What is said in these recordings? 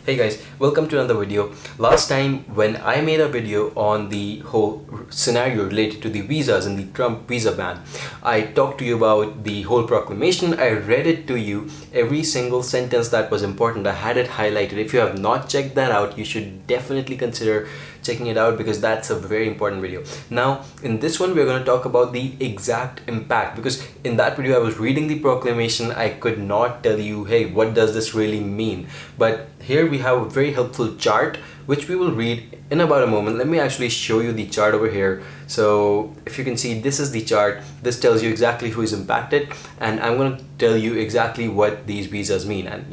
Hey guys, welcome to another video. Last time when I made a video on the whole scenario related to the visas and the Trump visa ban, I talked to you about the whole proclamation. I read it to you, every single sentence that was important. I had it highlighted. If you have not checked that out, you should definitely consider checking it out because that's a very important video. Now in this one we're going to talk about the exact impact, because in that video I was reading the proclamation. I could not tell you, hey, what does this really mean? But here we have a very helpful chart which we will read in about a moment. Let me actually show you the chart over here. So if you can see, this is the chart. This tells you exactly who is impacted, and I'm going to tell you exactly what these visas mean. And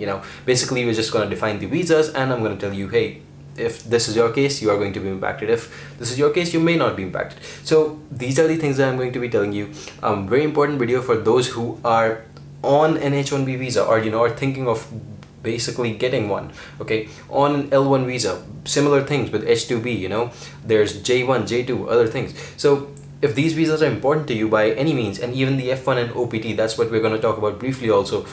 basically we're just going to define the visas, and I'm going to tell you, hey, if this is your case, you are going to be impacted. If this is your case, you may not be impacted. So these are the things that I'm going to be telling you. Very important video for those who are on an H-1B visa, or are thinking of basically getting one, okay, on an L-1 visa. Similar things with H-2B, there's J-1, J-2, other things. So if these visas are important to you by any means, and even the F-1 and OPT, that's what we're going to talk about briefly also.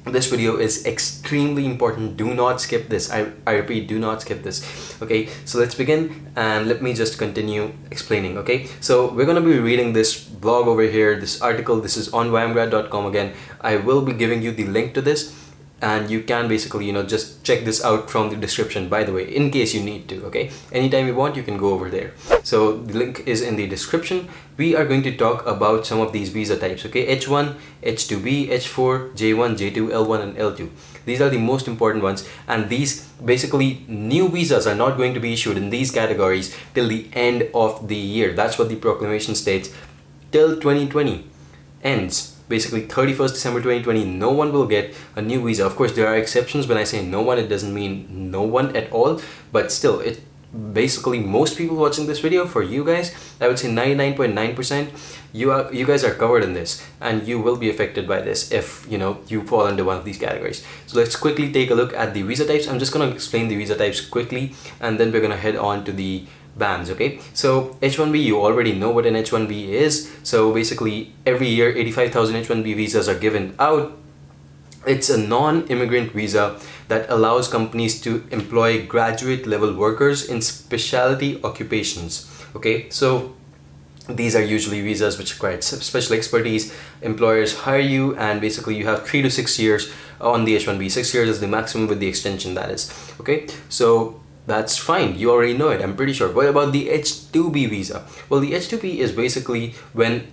This video is extremely important. Do not skip this. I repeat, do not skip this. Okay, so let's begin, and let me just continue explaining. Okay, so we're going to be reading this blog over here, this article. This is on yamgrad.com. Again, I will be giving you the link to this, and you can basically just check this out from the description, by the way, in case you need to. Okay, anytime you want, you can go over there. So the link is in the description. We are going to talk about some of these visa types. Okay, H1, H2B, H4, J1, J2, L1 and L2. These are the most important ones, and these basically new visas are not going to be issued in these categories till the end of the year. That's what the proclamation states. Till 2020 ends, basically 31st December 2020, no one will get a new visa. Of course, there are exceptions. When I say no one, it doesn't mean no one at all, but still, it basically most people watching this video, for you guys, I would say 99.9%, you guys are covered in this, and you will be affected by this if you fall under one of these categories. So let's quickly take a look at the visa types. I'm just going to explain the visa types quickly, and then we're going to head on to the bans. Okay, so H1B, you already know what an H1B is. So basically every year 85,000 H1B visas are given out. It's a non-immigrant visa that allows companies to employ graduate level workers in specialty occupations. Okay, so these are usually visas which require special expertise. Employers hire you, and basically you have 3 to 6 years on the H1B. 6 years is the maximum with the extension, that is. Okay, so that's fine, you already know it, I'm pretty sure. What about the H-2B visa? Well, the H-2B is basically when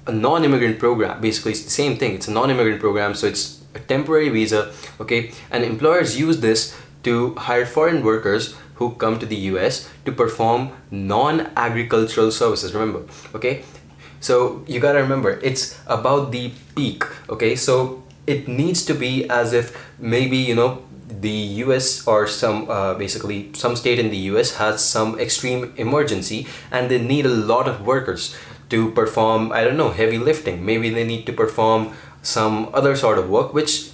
a non-immigrant program, basically it's the same thing, it's a non-immigrant program, so it's a temporary visa, okay, and employers use this to hire foreign workers who come to the US to perform non-agricultural services, remember, okay? So you gotta remember, it's about the peak, okay? So it needs to be as if maybe, the US or some basically some state in the US has some extreme emergency and they need a lot of workers to perform, I don't know, heavy lifting. Maybe they need to perform some other sort of work which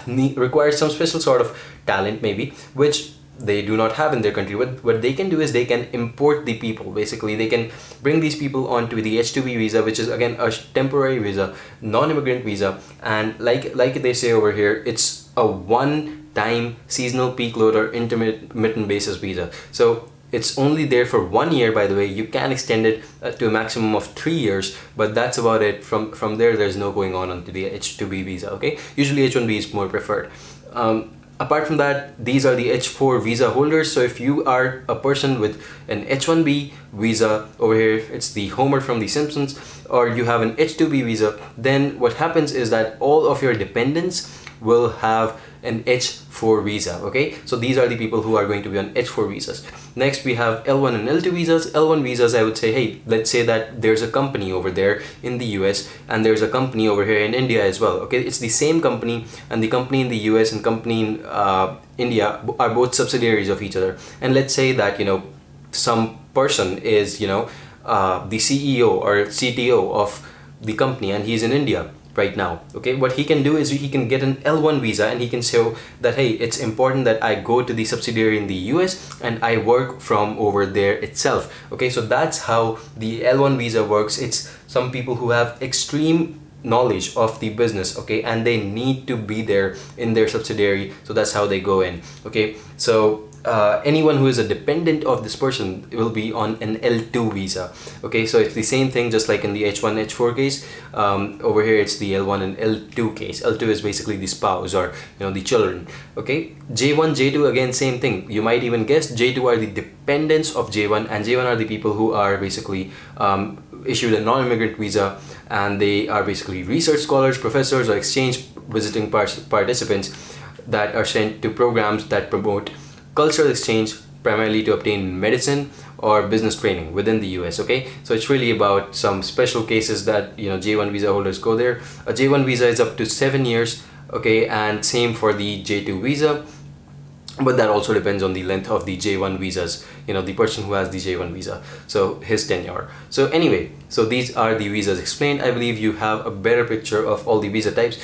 requires some special sort of talent, maybe, which they do not have in their country. What they can do is they can import the people. Basically they can bring these people onto the H-2B visa, which is again a temporary visa, non-immigrant visa, and like they say over here, it's a one-time seasonal peak load or intermittent basis visa. So it's only there for 1 year, by the way. You can extend it to a maximum of 3 years, but that's about it. From there, there's no going on onto the H-2B visa. Okay, usually H-1B is more preferred. Apart from that, these are the H-4 visa holders. So if you are a person with an H-1B visa, over here it's the Homer from The Simpsons, or you have an H-2B visa, then what happens is that all of your dependents will have an H-4 visa. Okay, so these are the people who are going to be on H-4 visas. Next we have L1 and L2 visas. L1 visas, I would say, hey, let's say that there's a company over there in the US and there's a company over here in India as well. Okay, it's the same company, and the company in the US and company in India are both subsidiaries of each other. And let's say that some person is the CEO or CTO of the company, and he's in India right now. Okay, what he can do is he can get an L1 visa, and he can show that, hey, it's important that I go to the subsidiary in the US and I work from over there itself. Okay, so that's how the L1 visa works. It's some people who have extreme knowledge of the business, okay, and they need to be there in their subsidiary, so that's how they go in, okay. So anyone who is a dependent of this person will be on an L2 visa, okay. So it's the same thing, just like in the H1 H4 case. Over here it's the L1 and L2 case. L2 is basically the spouse, or the children, okay. J1 J2, again same thing. You might even guess J2 are the dependents of J1, and J1 are the people who are basically issued a non-immigrant visa, and they are basically research scholars, professors, or exchange visiting participants that are sent to programs that promote cultural exchange, primarily to obtain medicine or business training within the US, okay. So it's really about some special cases that J1 visa holders go there. A J1 visa is up to 7 years, okay, and same for the J2 visa, but that also depends on the length of the J1 visas, the person who has the J1 visa, so his tenure. So anyway, so these are the visas explained. I believe you have a better picture of all the visa types.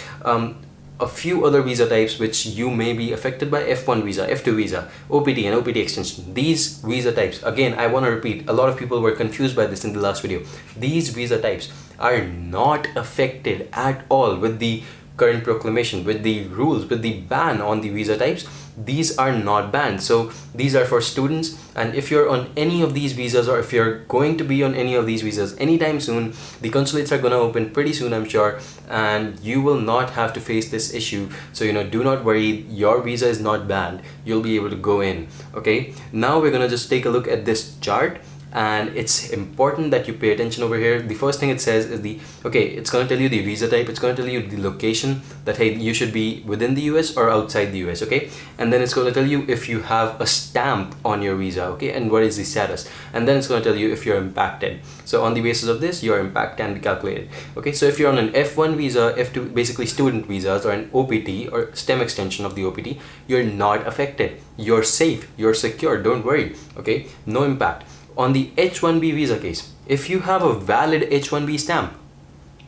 A few other visa types which you may be affected by: F1 visa, F2 visa, OPT and OPT extension. These visa types, again, I want to repeat, a lot of people were confused by this in the last video. These visa types are not affected at all with the current proclamation, with the rules, with the ban on the visa types. These are not banned. So these are for students, and if you're on any of these visas, or if you're going to be on any of these visas anytime soon, the consulates are going to open pretty soon, I'm sure, and you will not have to face this issue. So do not worry, your visa is not banned. You'll be able to go in, okay. Now we're going to just take a look at this chart, and it's important that you pay attention over here. The first thing it says is it's going to tell you the visa type, it's going to tell you the location, that hey, you should be within the US or outside the US, okay. And then it's going to tell you if you have a stamp on your visa, okay, and what is the status. And then it's going to tell you if you're impacted. So on the basis of this, your impact can be calculated, okay. So if you're on an F1 visa, F2, basically student visas, or an OPT or STEM extension of the OPT, you're not affected. You're safe, you're secure, don't worry, okay, no impact. On the H1B visa case, if you have a valid H1B stamp,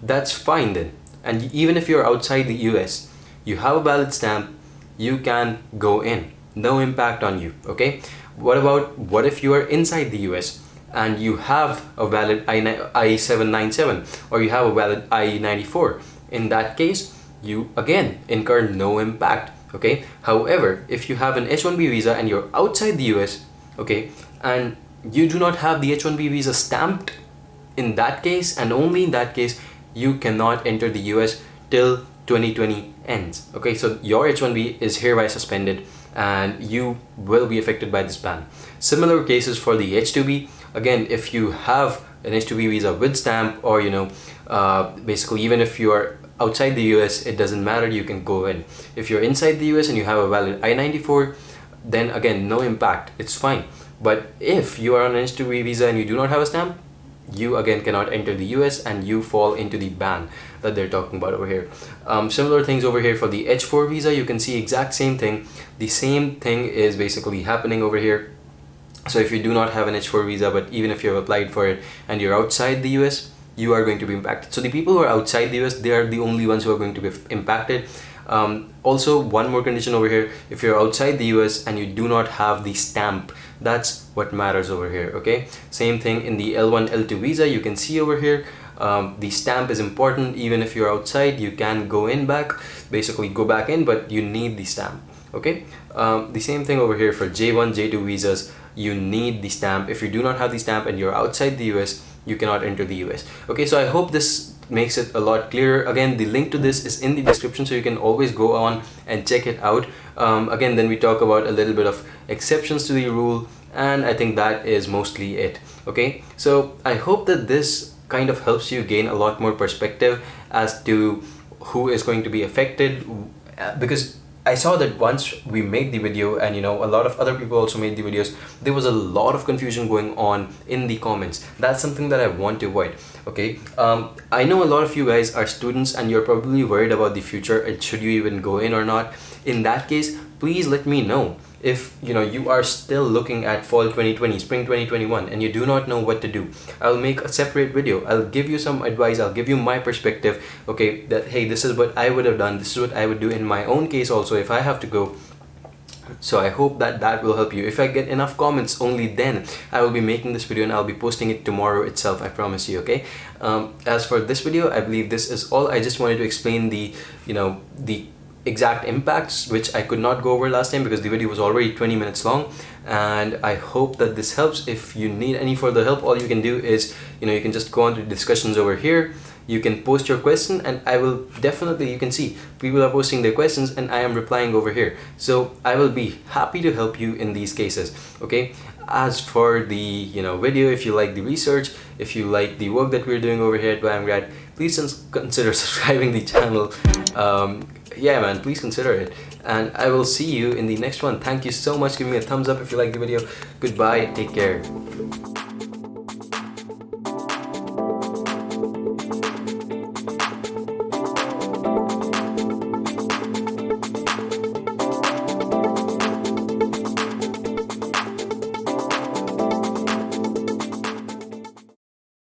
that's fine then. And even if you're outside the US, you have a valid stamp, you can go in. No impact on you, okay? What if you are inside the US and you have a valid I-797, or you have a valid I-94? In that case, you again incur no impact, okay? However, if you have an H1B visa and you're outside the US, okay, and you do not have the H1B visa stamped, in that case, and only in that case, you cannot enter the US till 2020 ends, okay. So your H1B is hereby suspended, and you will be affected by this ban. Similar cases for the H2B. Again, if you have an H2B visa with stamp, or basically even if you are outside the US, it doesn't matter, you can go in. If you're inside the US and you have a valid I-94, then again, no impact, it's fine. But if you are on an H2B visa and you do not have a stamp, you again cannot enter the US, and you fall into the ban that they're talking about over here. Similar things over here for the H4 visa. You can see exact same thing. The same thing is basically happening over here. So if you do not have an H4 visa, but even if you have applied for it and you're outside the US, you are going to be impacted. So the people who are outside the US, they are the only ones who are going to be impacted. Also, one more condition over here: if you're outside the US and you do not have the stamp, that's what matters over here, okay. Same thing in the L1 L2 visa. You can see over here, the stamp is important. Even if you're outside, you can go back in, but you need the stamp, okay. The same thing over here for J1 J2 visas. You need the stamp. If you do not have the stamp and you're outside the US, you cannot enter the US, okay. So I hope this makes it a lot clearer. Again, the link to this is in the description, so you can always go on and check it out. Again, then we talk about a little bit of exceptions to the rule, and I think that is mostly it, okay. So I hope that this kind of helps you gain a lot more perspective as to who is going to be affected, because I saw that once we made the video, and a lot of other people also made the videos, there was a lot of confusion going on in the comments. That's something that I want to avoid, okay. I know a lot of you guys are students and you're probably worried about the future, and should you even go in or not. In that case, please let me know. If you are still looking at fall 2020, spring 2021, and you do not know what to do, I'll make a separate video. I'll give you some advice, I'll give you my perspective, okay, that hey, this is what I would have done, this is what I would do in my own case also if I have to go. So I hope that that will help you. If I get enough comments, only then I will be making this video, and I'll be posting it tomorrow itself, I promise you. Okay. As for this video, I believe this is all. I just wanted to explain the the exact impacts, which I could not go over last time because the video was already 20 minutes long, and I hope that this helps. If you need any further help, all you can do is you can just go on to discussions over here. You can post your question, and I will definitely, you can see people are posting their questions and I am replying over here. So I will be happy to help you in these cases. Okay. As for the video, if you like the research, if you like the work that we're doing over here at BioMgrad, please consider subscribing the channel. Yeah man, please consider it, and I will see you in the next one. Thank you so much. Give me a thumbs up if you like the video. Goodbye, take care.